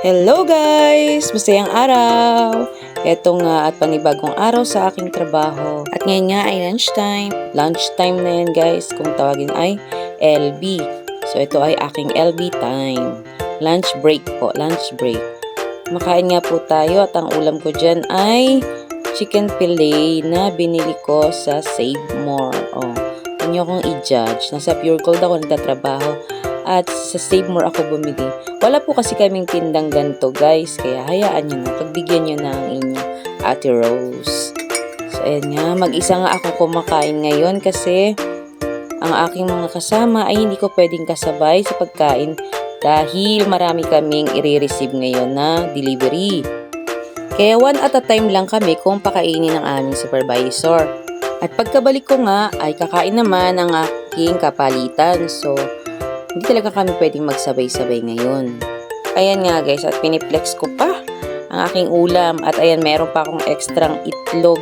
Hello guys! Masayang araw! Eto nga at panibagong araw sa aking trabaho. At ngayon nga ay lunchtime. Lunchtime na yan guys, kung tawagin ay LB. So ito ay aking LB time. Lunch break po, lunch break. Makain nga po tayo at ang ulam ko dyan ay chicken fillet na binili ko sa Save More. Oh, huwag niyo akong i-judge. Nasa Pure Gold ako nagtatrabaho. At sa Save More ako bumili. Wala po kasi kaming tindang ganito guys. Kaya hayaan nyo na. Pagbigyan nyo na ang inyong Ate Rose. So ayan nga. Mag-isa nga ako kumakain ngayon. Kasi ang aking mga kasama ay hindi ko pwedeng kasabay sa pagkain. Dahil marami kaming i-receive ngayon na delivery. Kaya one at a time lang kami kung pakainin ng aming supervisor. At pagkabalik ko nga ay kakain naman ang aking kapalitan. So hindi talaga kami pwedeng magsabay-sabay ngayon. Ayan nga guys, at piniplex ko pa ang aking ulam. At ayan, meron pa akong ekstrang itlog.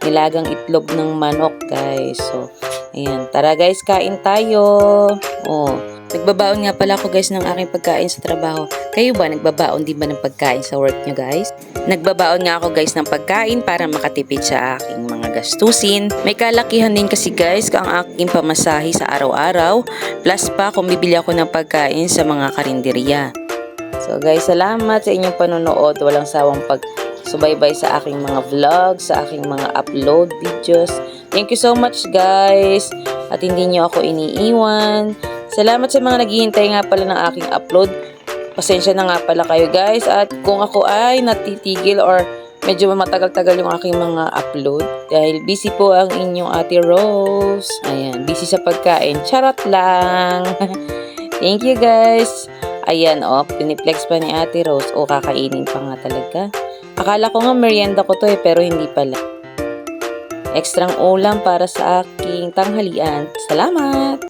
Nilagang itlog ng manok guys. So, ayan. Tara guys, kain tayo. Oh, nagbabaon nga pala ako guys ng aking pagkain sa trabaho. Kayo ba, nagbabaon din ba ng pagkain sa work nyo guys? Nagbabaon nga ako guys ng pagkain para makatipid sa aking mga gastusin. May kalakihan din kasi guys ang aking pamasahe sa araw-araw. Plus pa kung bibili ako ng pagkain sa mga karinderya. So guys, salamat sa inyong panonood. Walang sawang pagsubaybay sa aking mga vlogs, sa aking mga upload videos. Thank you so much guys. At hindi nyo ako iniiwan. Salamat sa mga naghihintay nga pala ng aking upload. Pasensya na nga pala kayo guys. At kung ako ay natitigil or medyo matagal-tagal yung aking mga upload. Dahil busy po ang inyong Ate Rose. Ayan, busy sa pagkain. Charot lang. Thank you guys. Ayan piniplex pa ni Ate Rose. Kakainin pa nga talaga. Akala ko nga merienda ko to pero hindi pala. Ekstrang ulam para sa aking tanghalian. Salamat!